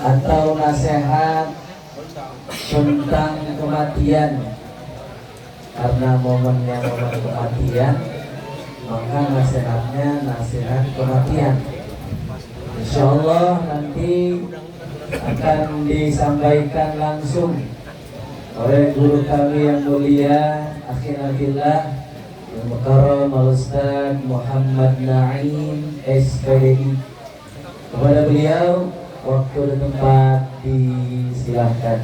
atau nasihat tentang kematian, karena momennya momen kematian, maka nasihatnya nasihat kematian. Insya Allah nanti akan disampaikan langsung oleh guru kami yang mulia, akhina fillah, yang mukarram Al-Ustaz Muhammad Naim SPDI. Kepada beliau waktu dan tempat disilahkan.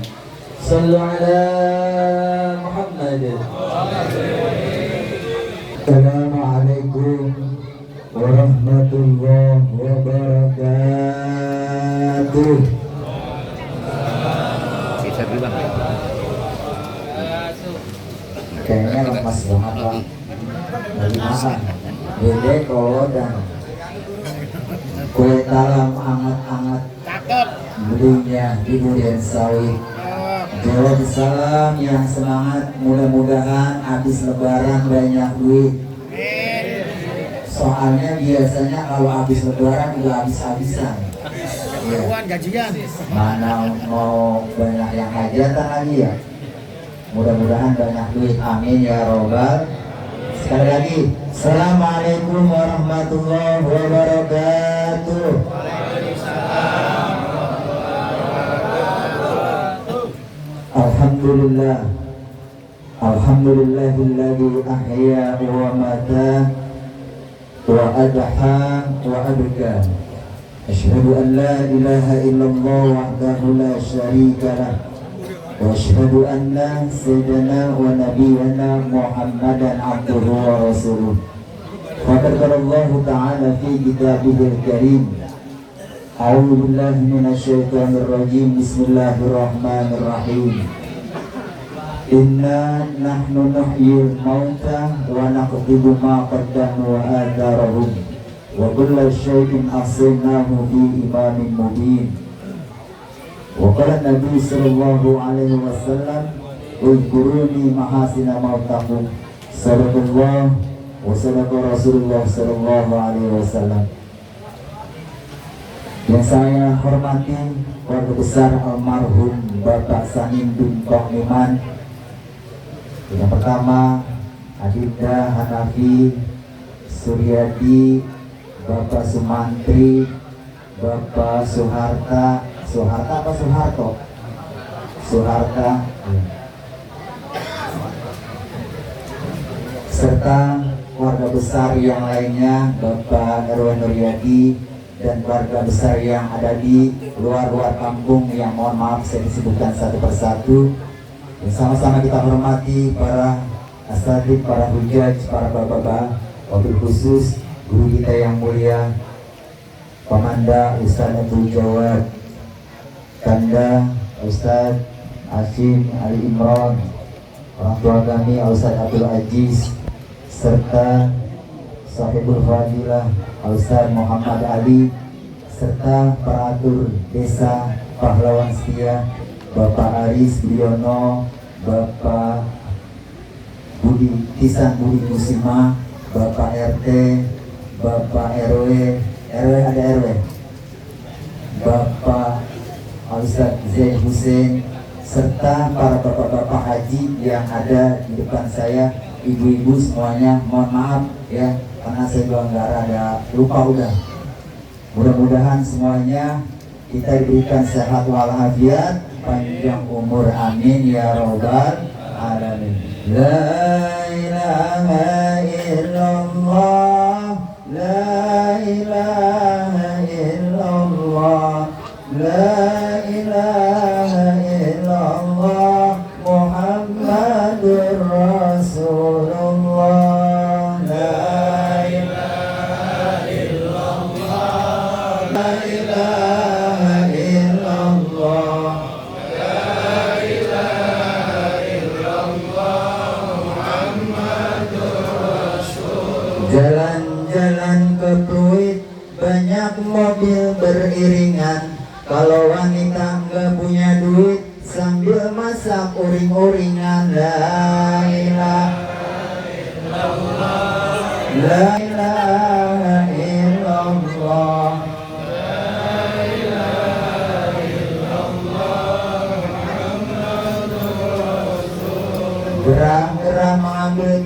Sallu ala Muhammad. Assalamualaikum warahmatullahi wabarakatuh. Bisa bilang kayaknya lemas banget lah. Dari mana? Gede dan kue talam hangat-hangat belinya di Durian Sawit. Jawab salam yang semangat, mudah-mudahan habis lebaran banyak duit. Soalnya biasanya kalau habis lebaran udah habis-habisan ya. Gajian Mana mau banyak yang hajatan lagi ya. Mudah-mudahan banyak duit, amin ya robbal. Sekali lagi, assalamualaikum warahmatullahi wabarakatuh. Alhamdulillah, alhamdulillahilladzi ahya wa mata wa adha wa abka. Asyhadu an la ilaha illallah wahdahu la syarika lah. وأشهد أن سيدنا ونبينا محمدا عبده ورسوله. فقد قال الله تعالى في كتابه الكريم أعوذ بالله من الشيطان الرجيم بسم الله الرحمن الرحيم إنا نحن نحيي الموتى ونكتب ما قدموا وآثارهم وكل شيء أحصيناه في إمام مبين. Waqala Nabi sallallahu alaihi wasallam uzkuruni mahasina mautakum. Sadaqallah wa sadaqa Rasulullah sallallahu alaihi wasallam. Yang saya hormati keluarga besar almarhum Bapak Sanim bin Kokniman. Yang pertama Adinda Hanafi Suryadi, Bapak Sumantri, Bapak Soeharta apa Soeharto? Soeharta, serta keluarga besar yang lainnya, Bapak Erwin Nuryadi dan keluarga besar yang ada di luar kampung yang mohon maaf saya disebutkan satu persatu. Sama-sama kita hormati para asatidz, para hujaj, para bapak-bapak, wabil khusus guru kita yang mulia Pamanda Ustaz Abdul Jawad, Kanda Ustaz Hashim Ali Imran, orang tua kami Ustaz Abdul Aziz, serta Sahibul Fadilah Ustaz Muhammad Ali, serta peratur desa pahlawan setia Bapak Aris Biono, Bapak Budi Kisan Budi Kusima, Bapak RT, Bapak RW ada RW, Bapak Ustaz Zain Hussein, serta para bapak-bapak haji yang ada di depan saya, ibu-ibu semuanya, mohon maaf ya karena saya juga nggak ada lupa udah. Mudah-mudahan semuanya kita diberikan sehat walafiat, panjang umur, amin ya robbal alamin. La ilaha illallah, la ilaha illallah, la ilaha illallah Muhammadur Rasulullah. La ilaha illallah, la ilaha illallah, la ilaha illallah Muhammadur Rasulullah. Jalan-jalan ke Pluit banyak mobil beriringan. Kalau wanita nggak punya duit sambil masak uring-uringan. La ilaha illallah, la ilaha illallah, la ilaha illallah.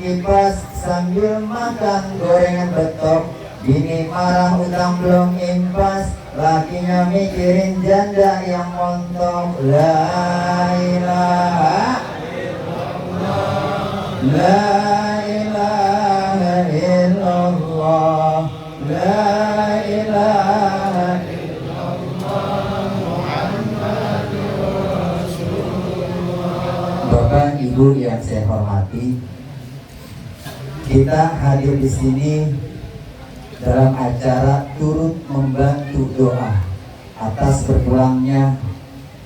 kipas sambil makan gorengan betok. Bini marah utang belum impas, lakinya mikirin janda yang montok. La ilaha illallah, la ilaha illallah, la ilaha illallah Muhammadur Rasulullah. Bapak Ibu yang saya hormati, kita hadir di sini dalam acara turut membantu doa atas berpulangnya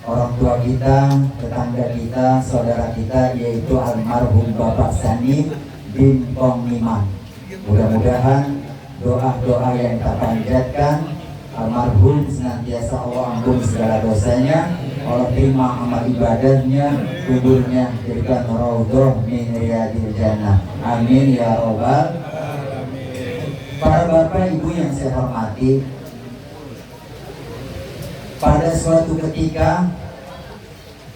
orang tua kita, tetangga kita, saudara kita, yaitu almarhum Bapak Sani bin Kongiman. Mudah-mudahan doa-doa yang kita panjatkan, almarhum senantiasa Allah ampun segala dosanya, Allah terima amal ibadahnya, kuburnya jadikan raudhah min riyadil jannah. Amin ya robbal. Para bapak ibu yang saya hormati, pada suatu ketika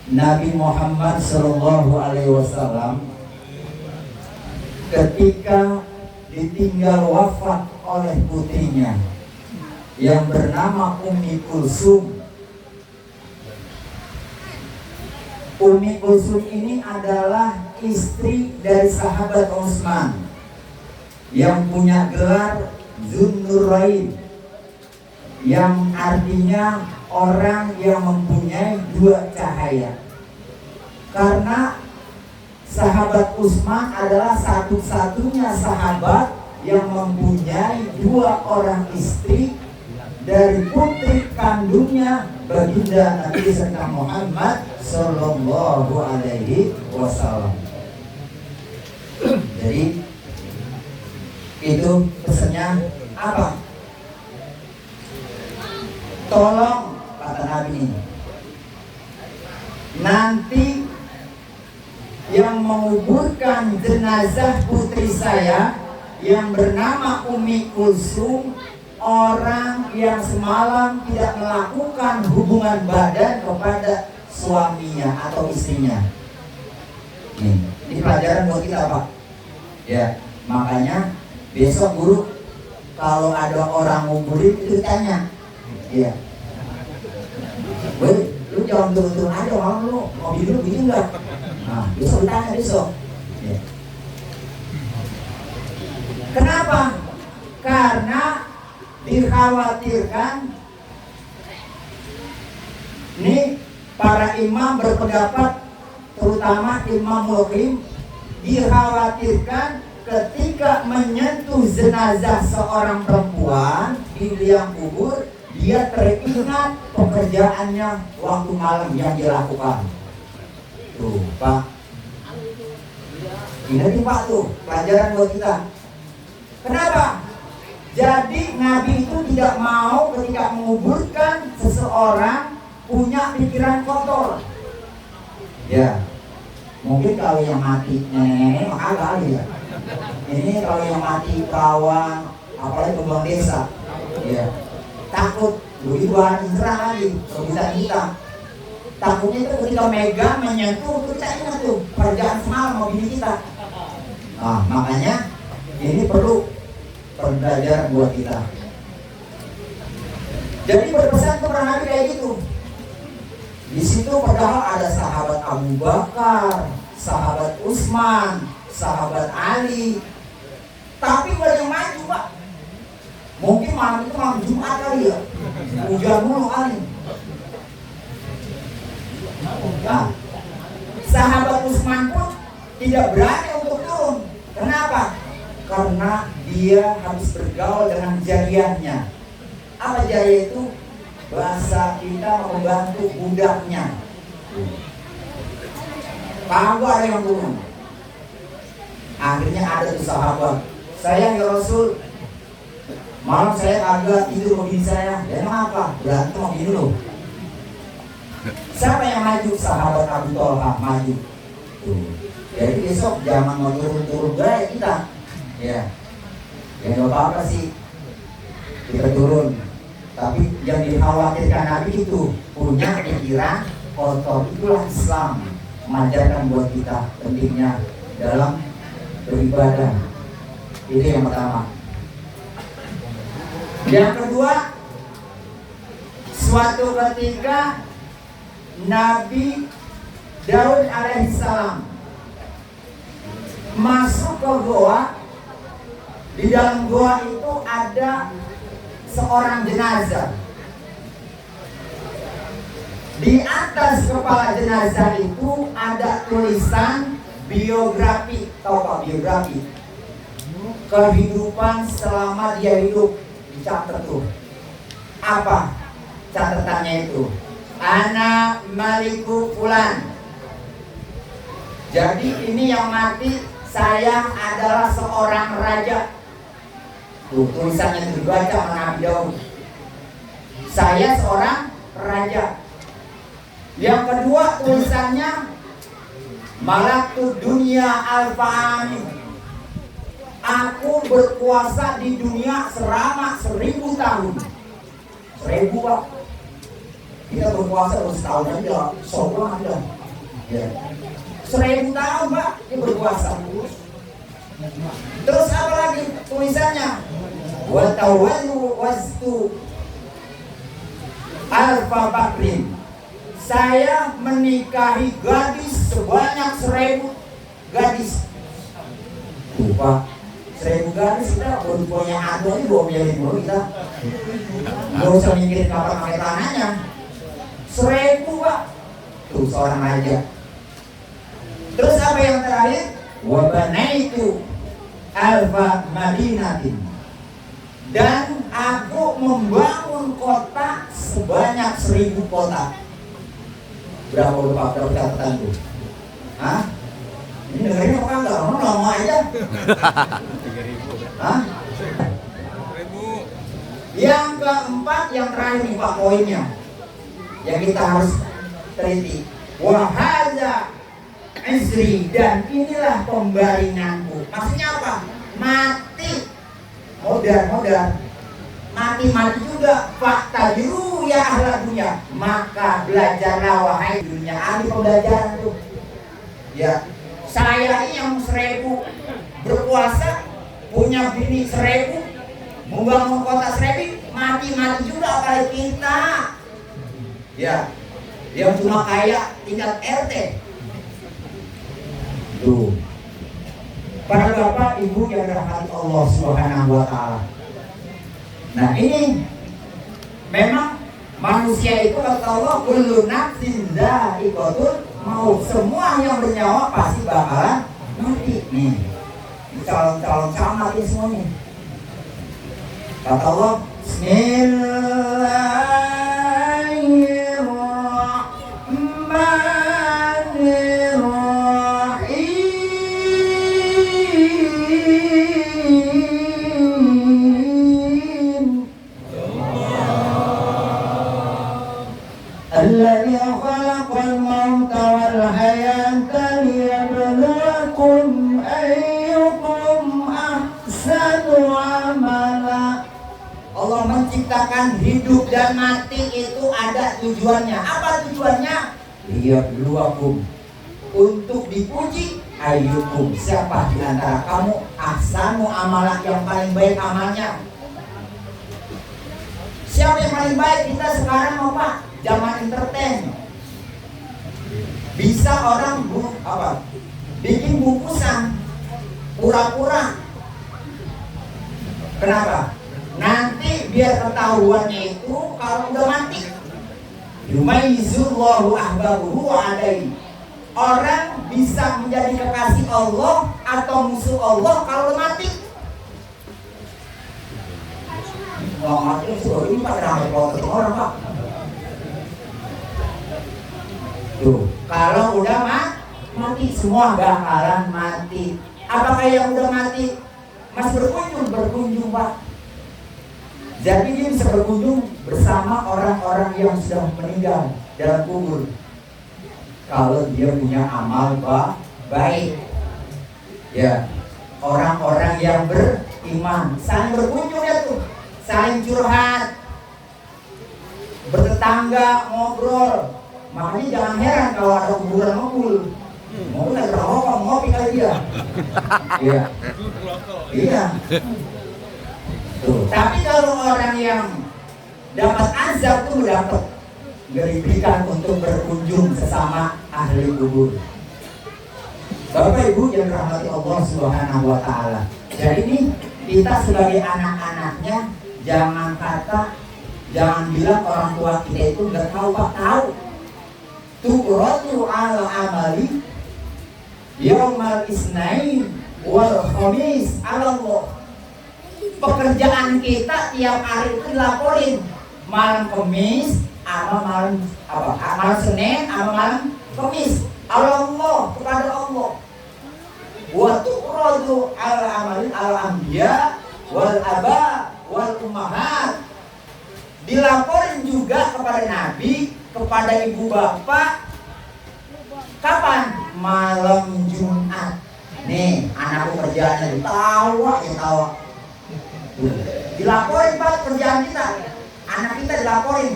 Nabi Muhammad SAW ketika ditinggal wafat oleh putrinya yang bernama Ummi Kulsum. Ummi Kulsum ini adalah istri dari sahabat Utsman yang punya gelar Zunnurain, yang artinya orang yang mempunyai dua cahaya. Karena sahabat Utsman adalah satu-satunya sahabat yang mempunyai dua orang istri dari putri kandungnya baginda Nabi Muhammad Sallallahu Alaihi Wasallam. Jadi itu pesannya apa? Tolong, kata Nabi ini, nanti yang menguburkan jenazah putri saya yang bernama Ummi Kulsum, orang yang semalam tidak melakukan hubungan badan kepada suaminya atau istrinya. Ini pelajaran buat kita, Pak. Ya, makanya besok guru kalau ada orang ngumpulin itu tanya, iya, woi, lu jangan turun-turun aja, malam lu mobil lu begini enggak? Nah, besok ditanya besok. Ya. Kenapa? Karena dikhawatirkan nih para imam berpendapat, terutama Imam Muqim, dikhawatirkan ketika menyentuh jenazah seorang perempuan di liang kubur, dia teringat pekerjaannya waktu malam yang dilakukan. Tuh, Pak. Ini Pak tuh, pelajaran buat kita. Kenapa? Jadi Nabi itu tidak mau ketika menguburkan seseorang punya pikiran kotor. Ya, mungkin kalau yang mati nenek-nenek mah agak kali ya. Ini kalau yang mati perawan, apalagi kembang desa, ya takut begitu hari incerah lagi, kebiasaan kita. Takutnya itu ketika megang, menyentuh, itu kita ingat tuh kerjaan semalam mau bini kita. Nah, makanya ini perlu pembelajaran buat kita. Jadi berpesan kepada Nabi kayak gitu. Di situ padahal ada sahabat Abu Bakar, sahabat Utsman, sahabat Ali, tapi gak ada yang maju, Pak. Mungkin malam itu malam Jumat kali ya, hujan mulu kali. Nah, sahabat Utsman pun tidak berani untuk turun. Kenapa? Karena dia harus bergaul dengan jariyahnya. Apa jariyah itu? Bahasa kita membantu budaknya. Kagak ada yang turun. Akhirnya ada tuh sahabat, sayang ya Rasul, malam saya kagak tidur sama bini saya. Ya emang apa? Berantem sama bini lo. Siapa yang maju? Sahabat Abu Thalhah maju. Jadi besok jangan mau turun-turun gaya kita. Ya gak apa-apa sih kita turun. Tapi yang dikhawatirkan Nabi itu punya pikiran kotor. Itulah Islam mengajarkan buat kita pentingnya dalam beribadah. Itu yang pertama. Yang kedua, suatu ketika Nabi Daud alaihissalam masuk ke goa. Di dalam goa itu ada seorang jenazah. Di atas kepala jenazah itu ada tulisan biografi, tahu Pak biografi? Kehidupan selama dia hidup, dicatat tuh. Apa catatannya itu? Ana Maliku Fulan. Jadi ini yang mati, saya adalah seorang raja. Tuh, tulisannya dibaca sama Nabi Daud. Saya seorang raja. Yang kedua tulisannya Malaktu dunia alfa-amin. Aku berkuasa di dunia selama 1000 tahun. 1000 Pak. Kita berkuasa setahun aja, sebulan aja. Ya. 1000 tahun Pak, dia berkuasa. Terus apa lagi tulisannya? Wa tawallu wastu alfa bakrin. Saya menikahi gadis sebanyak 1000 gadis. Lupa 1000 gadis kita baru punya adu aja 2 miliar dulu kita. Gak usah mikirin kapan pakai tangannya. 1000 Pak. Tuh seorang raja. Terus apa yang terakhir? Wabanaitu alfa madinatin. Dan aku membangun kota sebanyak 1000 kota. Berapa lupa berapa catatan tuh? Hah? Ini dengerin apa enggak? Kamu ngomong aja. 3000. Hah? 1000. Yang keempat, yang terakhir nih Pak poinnya, yang kita harus teliti. Wahada izri, dan inilah pembaringanku. Maksudnya apa? Mati. Modal. Mati juga. Fakta dulu ya ahla dunia. Maka belajarlah wahai dunia. Ahli pembelajaran tuh. Ya. Saya ini yang 1000 berpuasa, punya bini 1000, membangun kota 1000, mati juga apalagi kita. Ya. Yang cuma kaya tingkat RT. Tuh. Para bapak ibu yang dirahmati Allah Subhanahu wa taala. Nah, ini memang manusia itu kata Allah kullu nafsin dha'iqatul maut. Semua yang bernyawa pasti bakalan mati. Nih. Calon-calon sama mati semuanya. Kata Allah, الذي خلق الموت والحياة ليبلوكم أيكم أحسن عملا. Allah menciptakan hidup dan mati itu ada tujuannya. Apa tujuannya? Liyabluwakum, untuk dipuji. Ayyukum, siapa di antara kamu ahsanu amala, yang paling baik amalnya. Siapa yang paling baik? Kita sekarang apa? Zaman entertain. Bisa orang bikin bungkusan pura-pura. Kenapa? Nanti biar ketahuannya itu kalau udah mati. Yumayyizullahu ahbabuhu wa adai. Orang bisa menjadi kekasih Allah atau musuh Allah kalau udah mati. Kalau mati sudah ini Pak, ramai kalau orang Pak. Tuh, kalau udah mati semua bakalan mati. Apakah yang udah mati masih berkunjung Pak? Jadi dia bisa berkunjung bersama orang-orang yang sudah meninggal dalam kubur. Kalau dia punya amal baik, ya, orang-orang yang beriman saling berkunjung ya tuh, saling curhat, bertetangga, ngobrol. Makanya jangan heran kalau ada kuburan ngebul. Mau nggak rokok, ngopi kali dia. Iya. Iya. Tuh. Tapi kalau orang yang dapat azab tuh dapat diberikan untuk berkunjung sesama ahli kubur. Bapak Ibu yang dirahmati Allah Subhanahu wa taala. Jadi ini kita sebagai anak-anaknya jangan bilang orang tua kita itu nggak tahu, Pak, tahu. Tu'ratu ala amali yaumal isnain wal khamis ala Allah. Pekerjaan kita tiap hari itu dilaporin. Malam Kamis sama malam Senin sama malam Kamis. Allah kepada Allah. Wa tu'radu ala amali al anbiya wal aba wal ummahat. Dilaporin juga kepada Nabi, kepada ibu bapak. Kapan? Malam Jumat. Nih, anakku kerjaannya ditawa, ya tawa. Dilaporin Pak kerjaan kita. Anak kita dilaporin.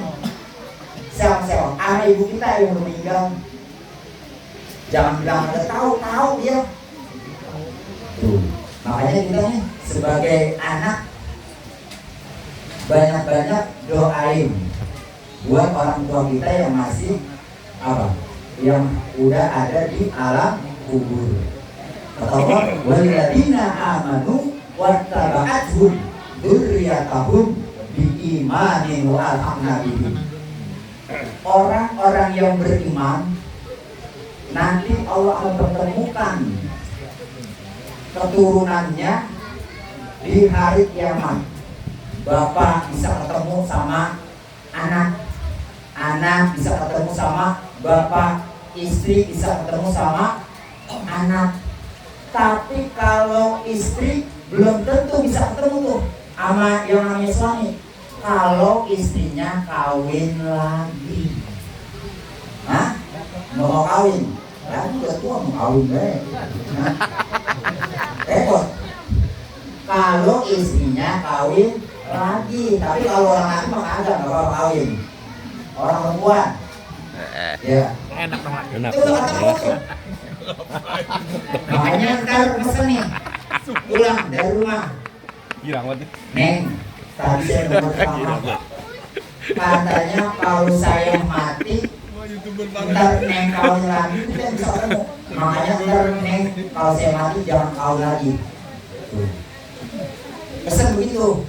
Sel-sel, anak ibu kita yang meninggal. Jangan bilang ada tahu dia. Tuh. Makanya kita nih sebagai anak banyak-banyak doain buat orang tua kita yang masih yang udah ada di alam kubur. Atau walladzina amanu wattaba'athum dzurriyyatahum biimanin wa alhaqna bihim. Orang-orang yang beriman nanti Allah akan pertemukan keturunannya di hari kiamat. Bapak bisa ketemu sama anak bisa ketemu sama bapak, istri bisa ketemu sama anak. Tapi kalau istri belum tentu bisa ketemu tuh sama yang namanya suami. Kalau istrinya kawin lagi, mau kawin, ya udah tua mau kawin deh. Repot. Kalau istrinya kawin lagi, tapi kalau orang laki mah ada nggak apa kawin. Orang perempuan, ya. Enak banget. Itu kata kosong. Makanya ntar pesen nih, pulang dari rumah. Girang banget. Neng, tadi saya nomor sama. Katanya kalau saya mati, ntar Neng kawin lagi kita bisa ketemu. Makanya ntar Neng kalau saya mati jangan kawin lagi. Pesan begitu.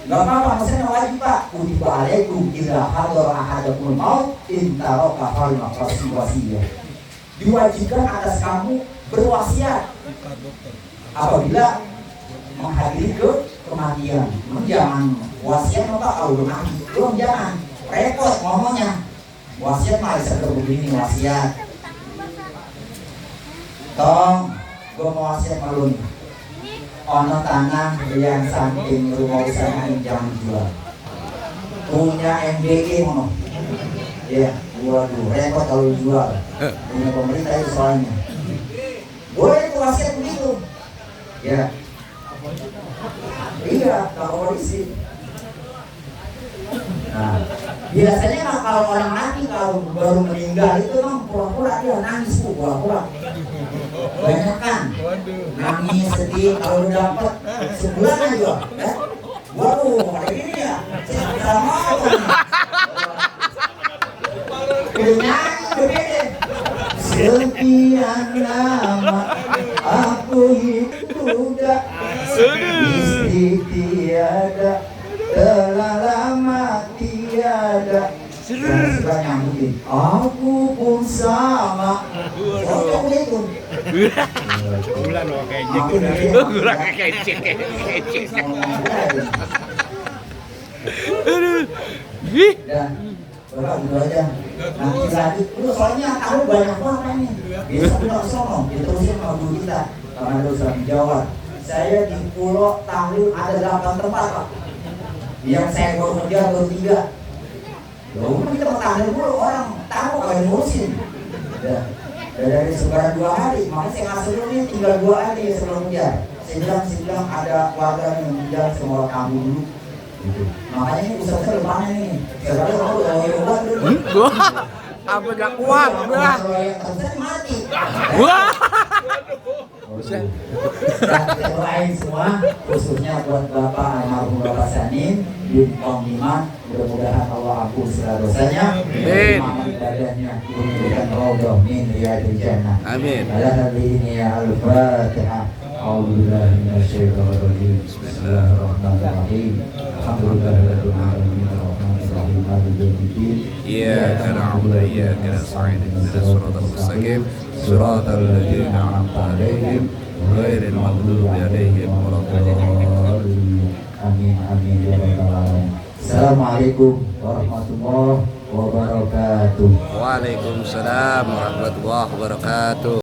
Gak apa-apa, maksudnya wajib Pak. Kutiba alaikum idza hadara ahadakumul maut in taraka kalimat wasiyah. Diwajibkan atas kamu berwasiat apabila menghadiri kematian. Jangan wasiat apa kalau udah mati. Belum, jangan repot ngomongnya. Wasiat mah bisa begini wasiat. Tong, gue mau wasiat malu nih. Ono tanah yang samping rumah usaha ini jangan jual. Punya MBG mono. Ya, waduh, repot kalau jual. Punya pemerintah itu soalnya. Boleh itu wasiat begitu. Ya. Iya, kalau polisi. Nah, biasanya kalau orang mati kalau baru meninggal itu memang pura-pura dia nangis tuh, pura-pura. Banyak kan? Nangis sedih kalau udah dapat sebulan aja, ya. Waduh, ada ini ya. Saya bisa mau. Nyanyi berbeda. Sekian lama aku hidup tak istri tiada, telah lama tiada. Dan suka nyambungin, aku pun sama. Cocok itu. Gula loh kayak jek. Gula kayak jek. Dan Bapak gitu aja. Nanti lanjut. Lu soalnya tahu banyak banget ini. Besok kita sono, diterusin sama guru kita. Karena ada usaha di Jawa. Saya di Pulau Tahlil ada 8 tempat Pak. Yang saya baru kerja baru 3. Lalu kita mau tahlil dulu, orang tahu kalau ngurusin. Ya. Dari sebaran 2 hari, makanya saya ngasih dulu nih tinggal 2 hari sebelum hujan. Saya bilang ada keluarga yang hujan semua kamu dulu. Gitu. Makanya ini usaha depannya nih. Sebenarnya kamu udah mau dulu. Apa gak kuat udah. Kalau yang terus mati. Wah. Dan doain semua, khususnya buat Bapak almarhum Bapak Sanin di Kong Iman, mudah-mudahan Allah ampun segala dosanya, Amin. amal ibadahnya diberikan rodoh min riyadil jannah. Amin. Ala hadhihi ya al-Fatihah. A'udzubillahi minasyaitonir rajim. Bismillahirrahmanirrahim. Alhamdulillahirabbil alamin arrahmanir rahim maliki yaumiddin. Iyyaka na'budu wa iyyaka nasta'in ihdinas siratal mustaqim siratal ladzina an'amta 'alaihim ghairil maghdubi 'alaihim waladdallin. Amin amin ya rabbal alamin. Assalamualaikum warahmatullahi wabarakatuh. Waalaikumsalam warahmatullahi wabarakatuh.